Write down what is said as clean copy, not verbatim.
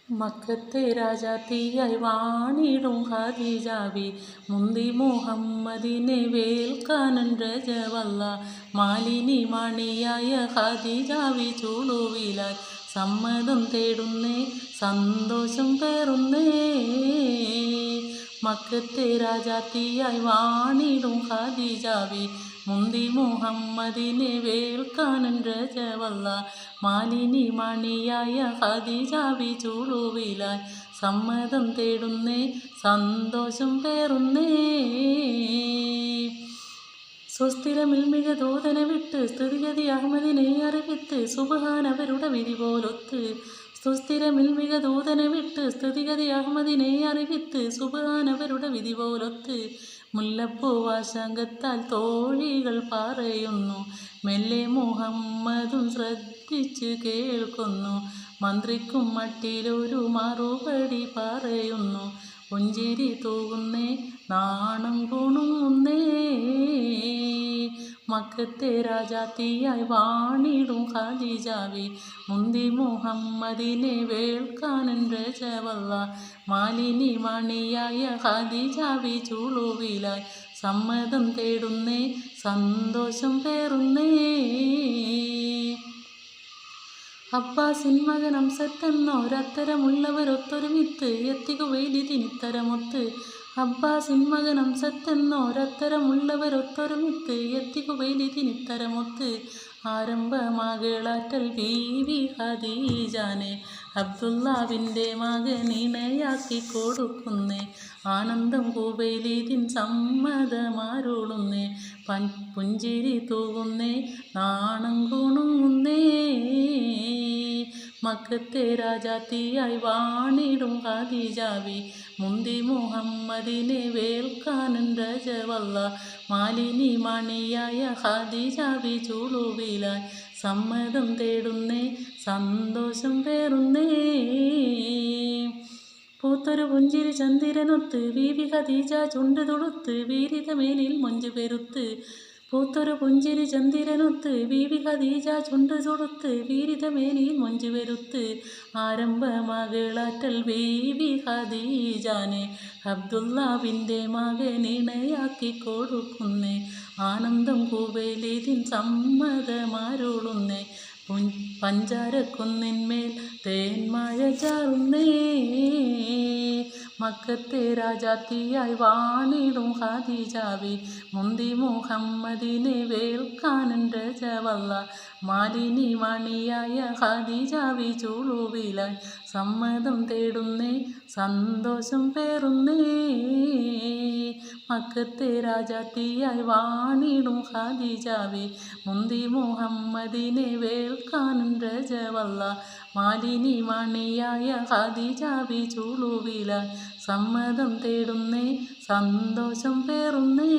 മക്കത്തെ രാജാത്തിയായി വാണിടും ഖദീജാവി മുന്തി മുഹമ്മദിനെ വേൽക്കാനൻ രജവല്ല മാലിനി മണിയായ ഖദീജാവി ചൂടുവിലായി സമ്മതം തേടുന്നേ സന്തോഷം പേറുന്നേ. മക്കത്തെ രാജാത്തിയായി വാണിടും ഖദീജാവി മുന്തി മുഹമ്മദിനെ വേൽക്കാനൻ രജവല്ല മാലിനി മണിയായ ഖദീജാവി ചൂടുവിലായി സമ്മതം തേടുന്നേ സന്തോഷം പേറുന്നേ. സുസ്ഥിരമിൽ മികദൂതന വിട്ട് സ്തുതിഗതി അഹമ്മദിനെ അറിവിത്ത് സുബ്ഹാൻ അവരുടെ വിധി പോലൊത്ത്. സുസ്ഥിരമിൽ മികദൂതന വിട്ട് സ്തുതിഗതി അഹമ്മദിനെ അറിവിത്ത് സുബ്ഹാൻ അവരുടെ വിധി പോലൊത്ത്. മുല്ലപ്പൂവാശങ്കത്താൽ തോഴികൾ പറയുന്നു മെല്ലെ മുഹമ്മദും ശ്രദ്ധിച്ച് കേൾക്കുന്നു. മന്ത്രിക്കും മട്ടിലൊരു മറുപടി പറയുന്നു പുഞ്ചിരി തൂകുന്നേ നാണം കുണുങ്ങുന്നേ. മക്കത്തെ രാജാത്തിയായി വാണിടും ഖദീജാവി മുന്തി മുഹമ്മദിനെ വേൽക്കാനൻ രജവല്ല മാലിനി മണിയായ ഖദീജാവി ചൂളുവിലായി സമ്മതം തേടുന്നേ സന്തോഷം പേറുന്നേ. അബ്ബാസിൻ മകൻ അംസത്തെന്നോരത്തരമുള്ളവരൊത്തൊരുമിത്ത് എത്തികുവയിലിതിനിത്തരമൊത്ത്. അബ്ബാസിൻ മകൻ അംസത്തെന്നോരത്തരമുള്ളവരൊത്തൊരുമിത്ത് എത്തികുവയിലിതിനിത്തരമൊത്ത്. ആരംഭമാകളാറ്റൽ ബീവി ഖദീജാനെ അബ്ദുല്ലാവിൻ്റെ മകനിണയാക്കി കൊടുക്കുന്നേ. ആനന്ദം കുവൈലിതിൻ സമ്മതമാരുളുന്നേ പുഞ്ചിരി തൂകുന്നേ നാണം കുണുങ്ങുന്നേ. മക്കത്തെ രാജാത്തിയായി വാണിടും ഖദീജാവി മുന്തി മുഹമ്മദിനെ വേൽക്കാനൻ രജവല്ല മാലിനി മണിയായ ഖദീജാവി ചൂളുവിലായി സമ്മതം തേടുന്നേ സന്തോഷം പേറുന്നേ. പൂത്തൊരു പുഞ്ചിരി ചന്ദ്രനൊത്ത് ബീവി ഖദീജ ചുണ്ട് തുടുത്ത് വീരിതമേനിൽ മൊഞ്ചു പെരുത്ത്. പൂത്തൊരു പുഞ്ചിരി ചന്ദ്രനൊത്ത് ബീവി ഖദീജ ചുണ്ട് തുടുത്ത് വീരിതമേനിൽ മൊഞ്ചു പെരുത്ത്. ആരംഭമകളാറ്റൽ ബീവി ഖദീജാനെ അബ്ദുല്ലാവിൻ്റെ മകനിണയാക്കി കൊടുക്കുന്നേ. ആനന്ദം കുവൈലിതിൻ സമ്മതമാരുളുന്നേ പഞ്ചാരക്കുന്നിന്മേൽ തേന്മഴ ചാറുന്നേ. മക്കത്തെ രാജാത്തിയായി വാണിടും ഖദീജാവി മുന്തി മുഹമ്മദിനെ വേൽക്കാനൻ രജവല്ല മാലിനി മണിയായ ഖദീജാവി ചൂളുവിലായി സമ്മതം തേടുന്നേ സന്തോഷം പേറുന്നേ. മക്കത്തെ രാജാത്തിയായി വാണിടും ഖദീജാവി മുന്തി മുഹമ്മദിനെ വേൽക്കാനൻ രജവല്ല മാലിനി മണിയായ ഖദീജാവി ചൂളുവിലായി സമ്മതം തേടുന്നേ സന്തോഷം പേറുന്നേ.